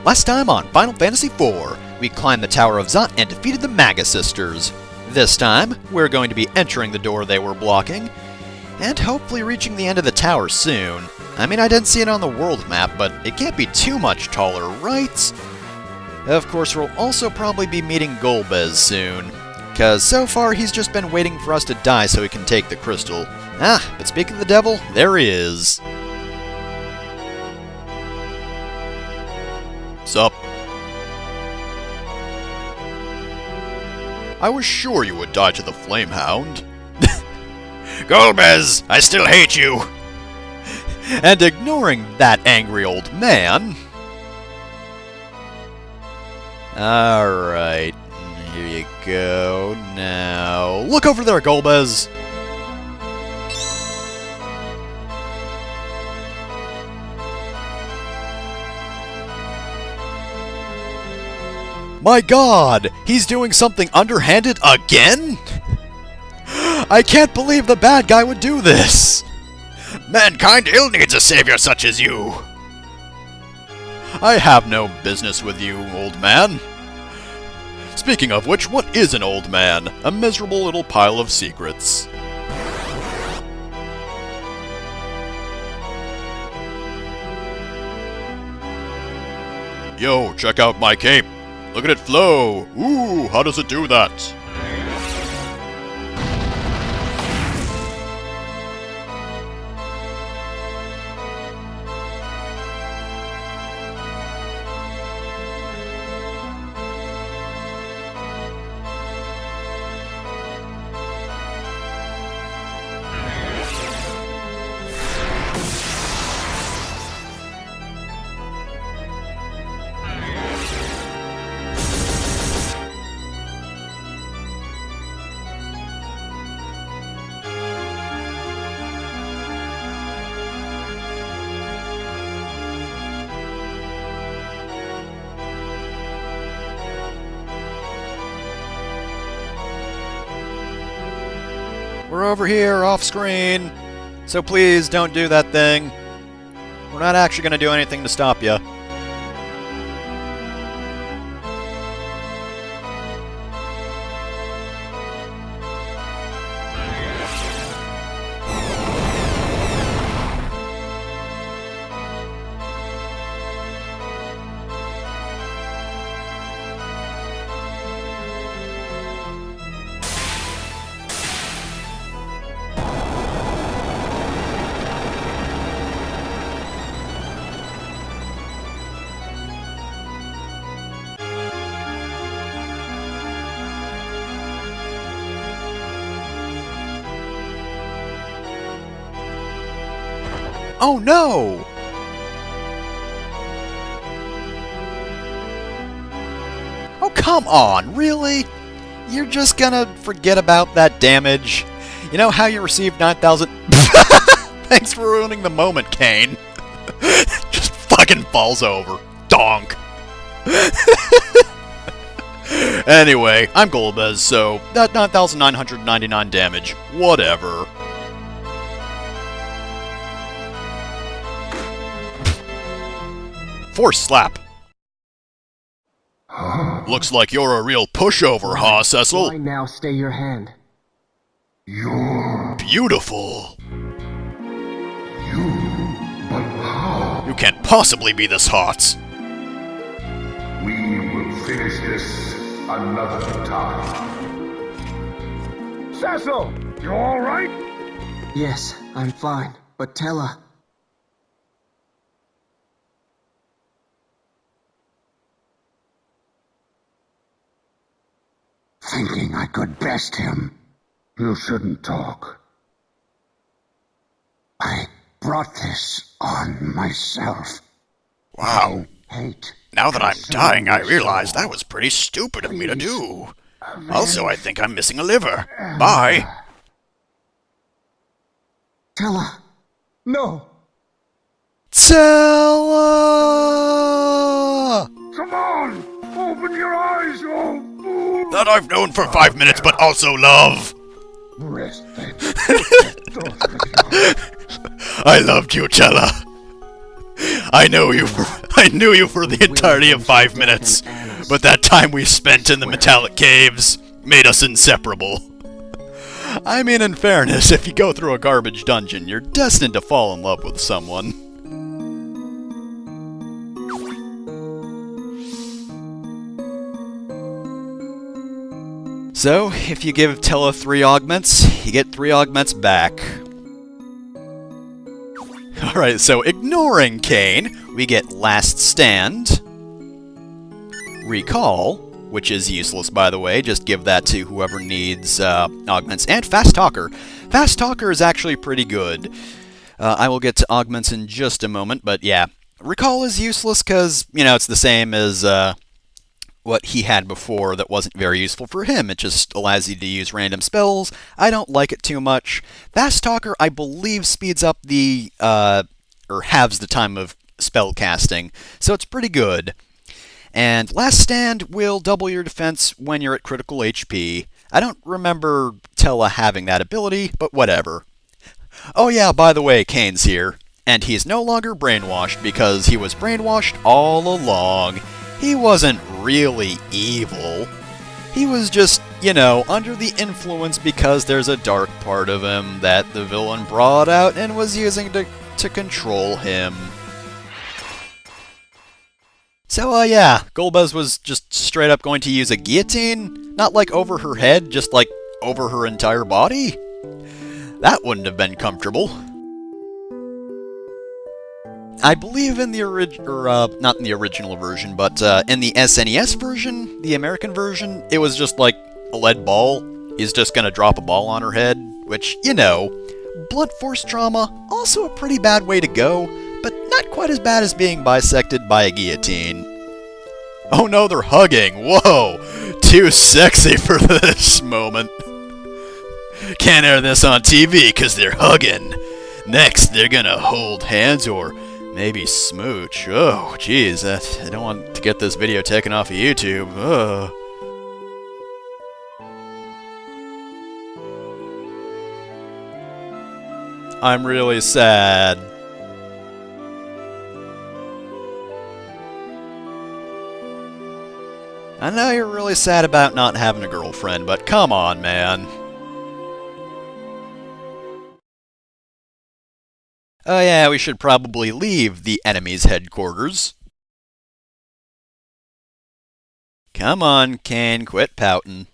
Last time on Final Fantasy IV, we climbed the Tower of Zot and defeated the Maga Sisters. This time, we're going to be entering the door they were blocking, and hopefully reaching the end of the tower soon. I mean, I didn't see it on the world map, but it can't be too much taller, right? Of course, we'll also probably be meeting Golbez soon, because so far he's just been waiting for us to die so he can take the crystal. Ah, but speaking of the devil, there he is. Sup? I was sure you would die to the Flamehound. Golbez, I still hate you! And ignoring that angry old man... Alright, here you go. Now, look over there, Golbez! My god! He's doing something underhanded again?! I can't believe the bad guy would do this! Mankind ill needs a savior such as you! I have no business with you, old man. Speaking of which, what is an old man? A miserable little pile of secrets. Yo, check out my cape! Look at it flow! Ooh, how does it do that? We're over here, off-screen, so please don't do that thing. We're not actually going to do anything to stop you. Oh no! Oh come on, really? You're just gonna forget about that damage? You know how you received 9,000... Thanks for ruining the moment, Kane. Just fucking falls over. Donk. Anyway, I'm Golbez, so that 9,999 damage. Whatever. Force slap. Looks like you're a real pushover, huh, Cecil? Why now stay your hand? You're... Beautiful. You... But how? You can't possibly be this hot. We will finish this another time. Cecil! You alright? Yes, I'm fine. But Tellah... Thinking I could best him. You shouldn't talk. I brought this on myself. Wow. Hate. Now that I'm dying, I realize that was pretty stupid of me to do. Also, I think I'm missing a liver. Bye. Tellah! No! Tellah! Come on! Open your eyes, you old fool! That I've known for 5 minutes, but also love. Rest then. I loved you, Tellah. I knew you for the entirety of 5 minutes, but that time we spent in the metallic caves made us inseparable. I mean, in fairness, if you go through a garbage dungeon, you're destined to fall in love with someone. So, if you give Tellah 3 augments, you get 3 augments back. Alright, so ignoring Kain, we get Last Stand, Recall, which is useless by the way, just give that to whoever needs augments, and Fast Talker. Fast Talker is actually pretty good. I will get to augments in just a moment, but yeah. Recall is useless because, you know, it's the same as what he had before that wasn't very useful for him. It just allows you to use random spells. I don't like it too much. Fast Talker, I believe, speeds up the, or halves the time of spell casting, so it's pretty good. And Last Stand will double your defense when you're at critical HP. I don't remember Tellah having that ability, but whatever. Oh yeah, by the way, Kain's here. And he's no longer brainwashed because he was brainwashed all along. He wasn't really evil. He was just, you know, under the influence because there's a dark part of him that the villain brought out and was using to control him. So, yeah, Golbez was just straight up going to use a guillotine? Not like over her head, just like over her entire body? That wouldn't have been comfortable. I believe in the not in the original version, but in the SNES version, the American version, it was just like a lead ball. He's just gonna drop a ball on her head, which, you know, blunt force trauma, also a pretty bad way to go, but not quite as bad as being bisected by a guillotine. Oh no, they're hugging! Whoa! Too sexy for this moment. Can't air this on TV because they're hugging. Next, they're gonna hold hands or maybe smooch. Oh, jeez, I don't want to get this video taken off of YouTube. Ugh. I'm really sad. I know you're really sad about not having a girlfriend, but come on, man. Oh yeah, we should probably leave the enemy's headquarters. Come on, Kain, quit pouting.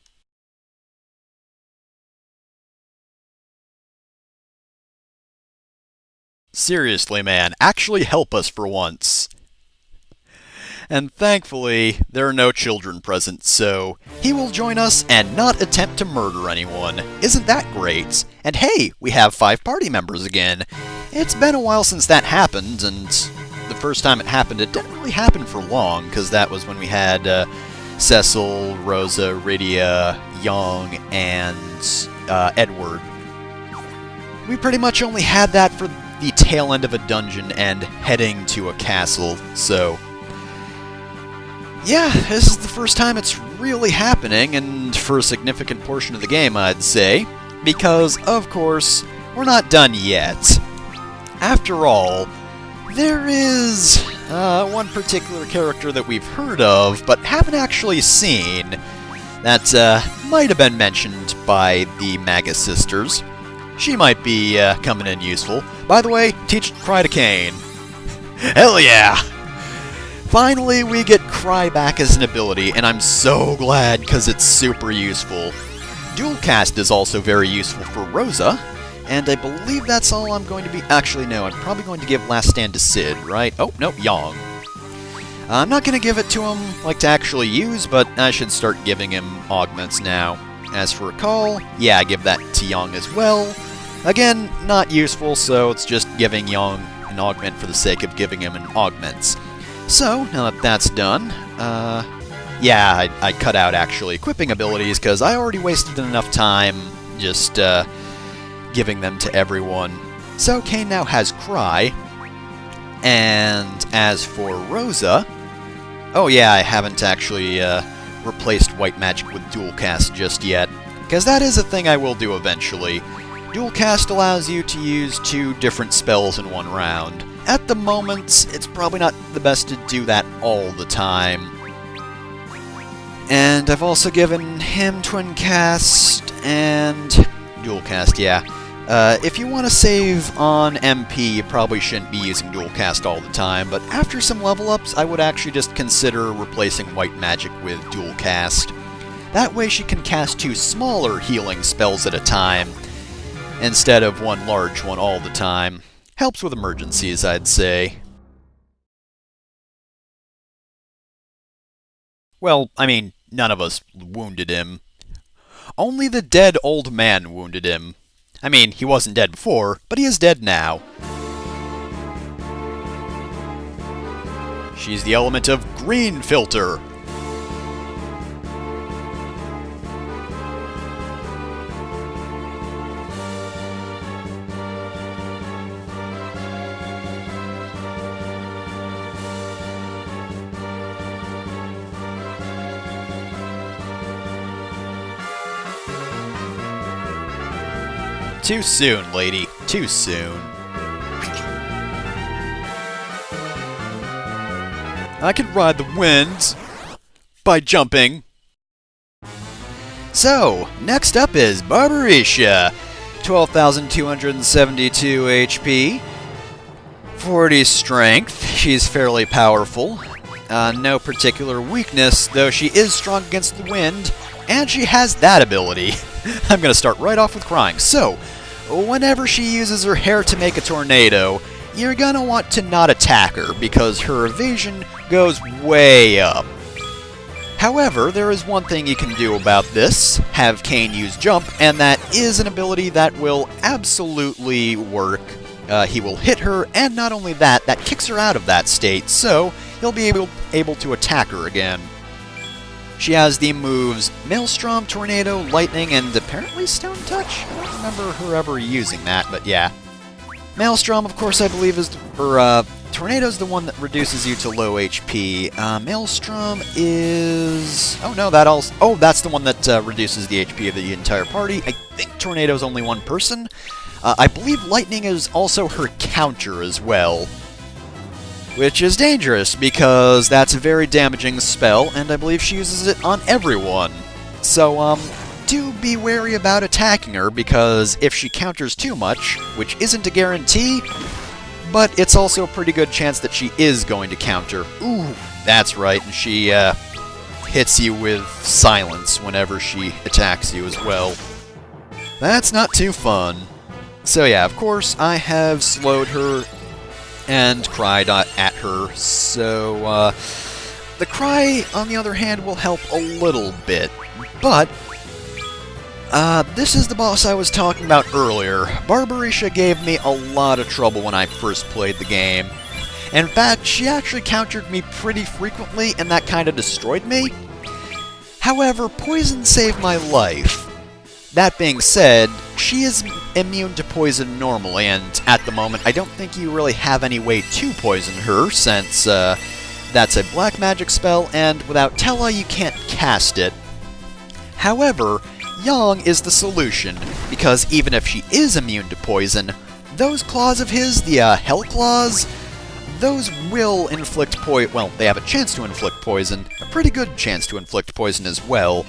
Seriously, man, actually help us for once. And thankfully, there are no children present, so he will join us and not attempt to murder anyone. Isn't that great? And hey, we have 5 party members again. It's been a while since that happened, and the first time it happened, it didn't really happen for long, because that was when we had Cecil, Rosa, Rydia, Young, and Edward. We pretty much only had that for the tail end of a dungeon and heading to a castle, so yeah, this is the first time it's really happening, and for a significant portion of the game, I'd say, because, of course, we're not done yet. After all, there is one particular character that we've heard of, but haven't actually seen, that might have been mentioned by the Magus Sisters. She might be coming in useful. By the way, teach Cry to Kain. Hell yeah! Finally, we get Cry back as an ability, and I'm so glad because it's super useful. Dual Cast is also very useful for Rosa, and I believe that's all I'm going to be... Actually, no, I'm probably going to give Last Stand to Cid, right? Oh, no, Yang. I'm not going to give it to him, like, to actually use, but I should start giving him augments now. As for Recall, yeah, I give that to Yang as well. Again, not useful, so it's just giving Yang an augment for the sake of giving him an augments. So, now that that's done, yeah, I cut out actually equipping abilities, because I already wasted enough time just giving them to everyone. So Kain now has Cry, and as for Rosa, oh yeah, I haven't actually replaced White Magic with Dual Cast just yet, because that is a thing I will do eventually. Dual Cast allows you to use 2 different spells in one round. at the moment, it's probably not the best to do that all the time. And I've also given him Twin Cast and Dual Cast, yeah. If you want to save on MP, you probably shouldn't be using Dual Cast all the time, but after some level ups, I would actually just consider replacing White Magic with Dual Cast. That way she can cast 2 smaller healing spells at a time, instead of 1 large one all the time. Helps with emergencies, I'd say. Well, I mean, none of us wounded him. Only the dead old man wounded him. I mean, he wasn't dead before, but he is dead now. She's the element of Green Filter. Too soon, lady. Too soon. I can ride the wind by jumping. So, next up is Barbarisha. 12,272 HP. 40 strength. She's fairly powerful. No particular weakness, though she is strong against the wind, and she has that ability. I'm gonna start right off with crying. So, whenever she uses her hair to make a tornado, you're gonna want to not attack her, because her evasion goes way up. However, there is one thing you can do about this. Have Cain use Jump, and that is an ability that will absolutely work. He will hit her, and not only that, that kicks her out of that state, so he'll be able to attack her again. She has the moves Maelstrom, Tornado, Lightning, and apparently Stone Touch? I don't remember her ever using that, but yeah. Maelstrom, of course, I believe is... Tornado's the one that reduces you to low HP. Maelstrom is... Oh no, that also... Oh, that's the one that reduces the HP of the entire party. I think Tornado's only one person. I believe Lightning is also her counter as well. Which is dangerous, because that's a very damaging spell, and I believe she uses it on everyone. So, do be wary about attacking her, because if she counters too much, which isn't a guarantee, but it's also a pretty good chance that she is going to counter. Ooh, that's right, and she, hits you with silence whenever she attacks you as well. That's not too fun. So yeah, of course, I have slowed her and cried at her, so the cry, on the other hand, will help a little bit, but this is the boss I was talking about earlier. Barbarisha gave me a lot of trouble when I first played the game. In fact, she actually countered me pretty frequently, and that kind of destroyed me. However, poison saved my life. That being said, she is immune to poison normally, and at the moment I don't think you really have any way to poison her, since that's a black magic spell, and without Tellah you can't cast it. However, Yang is the solution, because even if she is immune to poison, those claws of his, the Hell Claws, those will inflict well, they have a chance to inflict poison, a pretty good chance to inflict poison as well.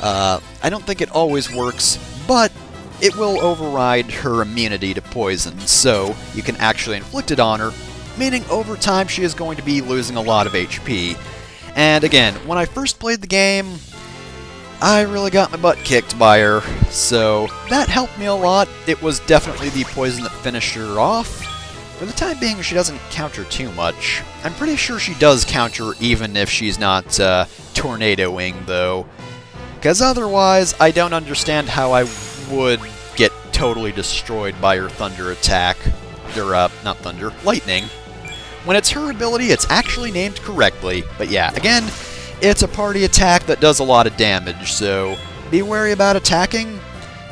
I don't think it always works, but it will override her immunity to poison, so you can actually inflict it on her, meaning over time she is going to be losing a lot of HP. And again, when I first played the game, I really got my butt kicked by her, so that helped me a lot. It was definitely the poison that finished her off. For the time being, she doesn't counter too much. I'm pretty sure she does counter even if she's not tornadoing, though. Because otherwise, I don't understand how I would get totally destroyed by her thunder attack. Or, not thunder, lightning. When it's her ability, it's actually named correctly. But yeah, again, it's a party attack that does a lot of damage, so be wary about attacking,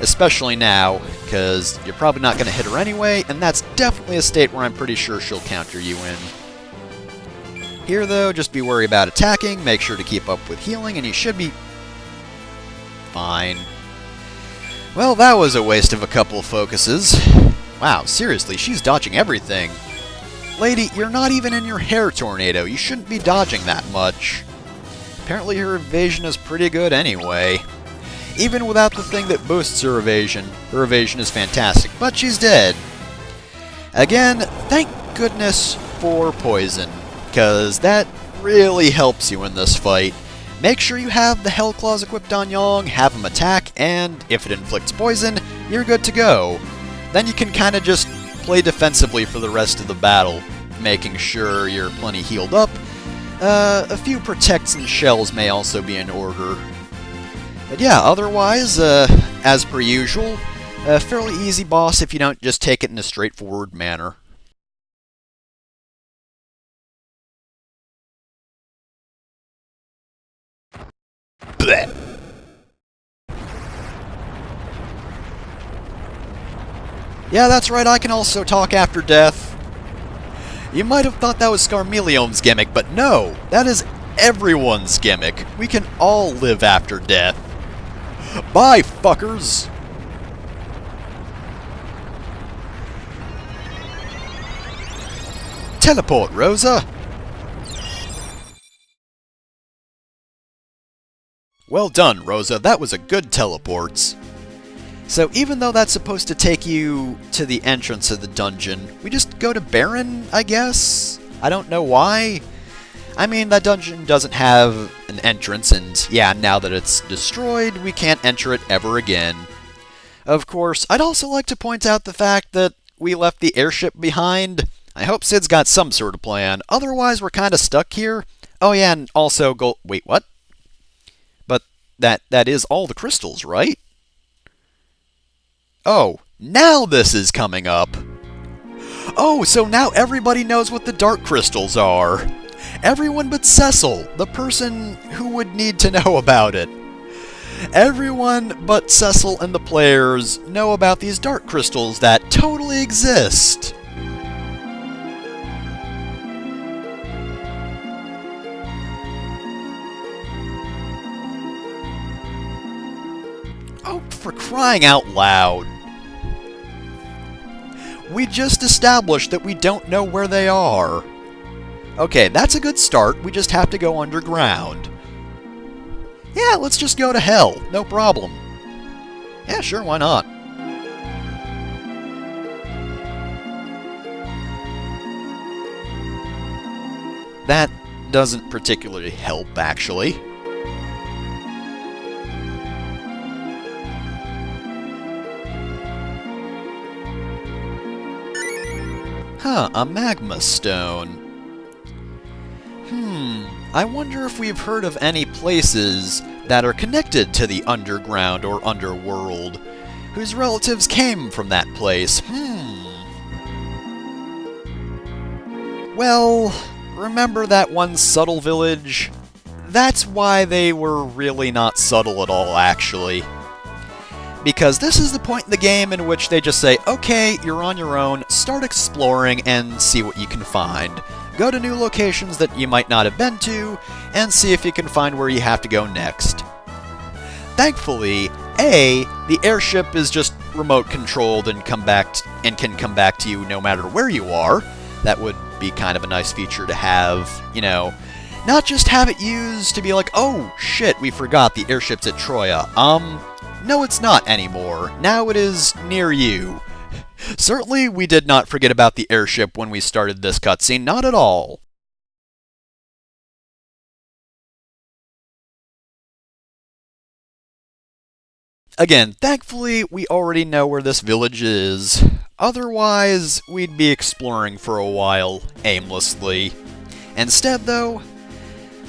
especially now, because you're probably not going to hit her anyway, and that's definitely a state where I'm pretty sure she'll counter you in. Here, though, just be wary about attacking, make sure to keep up with healing, and you should be fine. Well, that was a waste of a couple of focuses. Wow, seriously, she's dodging everything. Lady, you're not even in your hair tornado. You shouldn't be dodging that much. Apparently her evasion is pretty good anyway. Even without the thing that boosts her evasion is fantastic, but she's dead. Again, thank goodness for poison, because that really helps you in this fight. Make sure you have the Hell Claws equipped on Yong, have him attack, and if it inflicts poison, you're good to go. Then you can kind of just play defensively for the rest of the battle, making sure you're plenty healed up. A few protects and shells may also be in order. But yeah, otherwise, as per usual, a fairly easy boss if you don't just take it in a straightforward manner. Blech. Yeah, that's right, I can also talk after death. You might have thought that was Scarmeliom's gimmick, but no, that is everyone's gimmick. We can all live after death. Bye, fuckers! Teleport, Rosa! Well done, Rosa. That was a good teleports. So even though that's supposed to take you to the entrance of the dungeon, we just go to Baron, I guess? I don't know why. I mean, that dungeon doesn't have an entrance, and yeah, now that it's destroyed, we can't enter it ever again. Of course, I'd also like to point out the fact that we left the airship behind. I hope Cid's got some sort of plan, otherwise we're kinda stuck here. Oh yeah, and also wait, what? But that is all the crystals, right? Oh, now this is coming up. Oh, so now everybody knows what the dark crystals are. Everyone but Cecil, the person who would need to know about it. Everyone but Cecil and the players know about these dark crystals that totally exist. Oh, for crying out loud. We just established that we don't know where they are. Okay, that's a good start. We just have to go underground. Yeah, let's just go to hell. No problem. Yeah, sure, why not? That doesn't particularly help, actually. Huh, a magma stone. I wonder if we've heard of any places that are connected to the underground or underworld, whose relatives came from that place. Well, remember that one subtle village? That's why they were really not subtle at all, actually. Because this is the point in the game in which they just say, okay, you're on your own, start exploring and see what you can find. Go to new locations that you might not have been to, and see if you can find where you have to go next. Thankfully, the airship is just remote controlled and can come back to you no matter where you are. That would be kind of a nice feature to have, you know, not just have it used to be like, oh shit, we forgot the airship's at Troya. No it's not anymore. Now it is near you. Certainly, we did not forget about the airship when we started this cutscene, not at all. Again, thankfully, we already know where this village is. Otherwise, we'd be exploring for a while, aimlessly. Instead, though,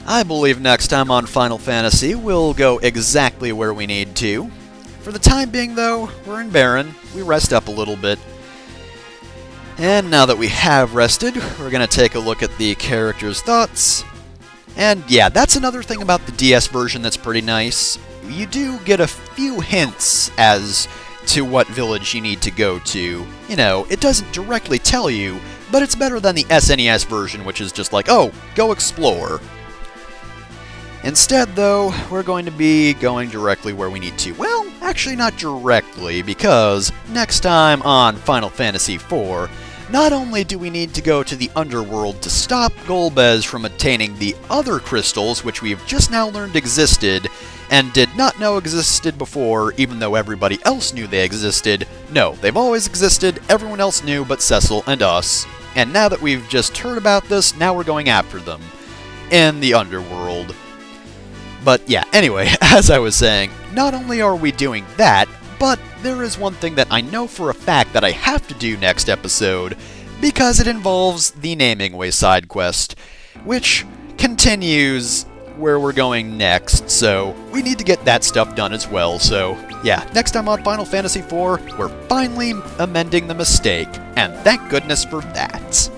I believe next time on Final Fantasy, we'll go exactly where we need to. For the time being, though, we're in Baron. We rest up a little bit. And now that we have rested, we're going to take a look at the character's thoughts. And yeah, that's another thing about the DS version that's pretty nice. You do get a few hints as to what village you need to go to. You know, it doesn't directly tell you, but it's better than the SNES version, which is just like, oh, go explore. Instead, though, we're going to be going directly where we need to. Well, actually not directly, because next time on Final Fantasy IV, not only do we need to go to the underworld to stop Golbez from attaining the other crystals, which we've just now learned existed, and did not know existed before, even though everybody else knew they existed. No, they've always existed, everyone else knew but Cecil and us. And now that we've just heard about this, now we're going after them. In the underworld. But yeah, anyway, as I was saying, not only are we doing that, but there is one thing that I know for a fact that I have to do next episode, because it involves the Naming Way side quest, which continues where we're going next, so we need to get that stuff done as well. So yeah, next time on Final Fantasy IV, we're finally amending the mistake, and thank goodness for that.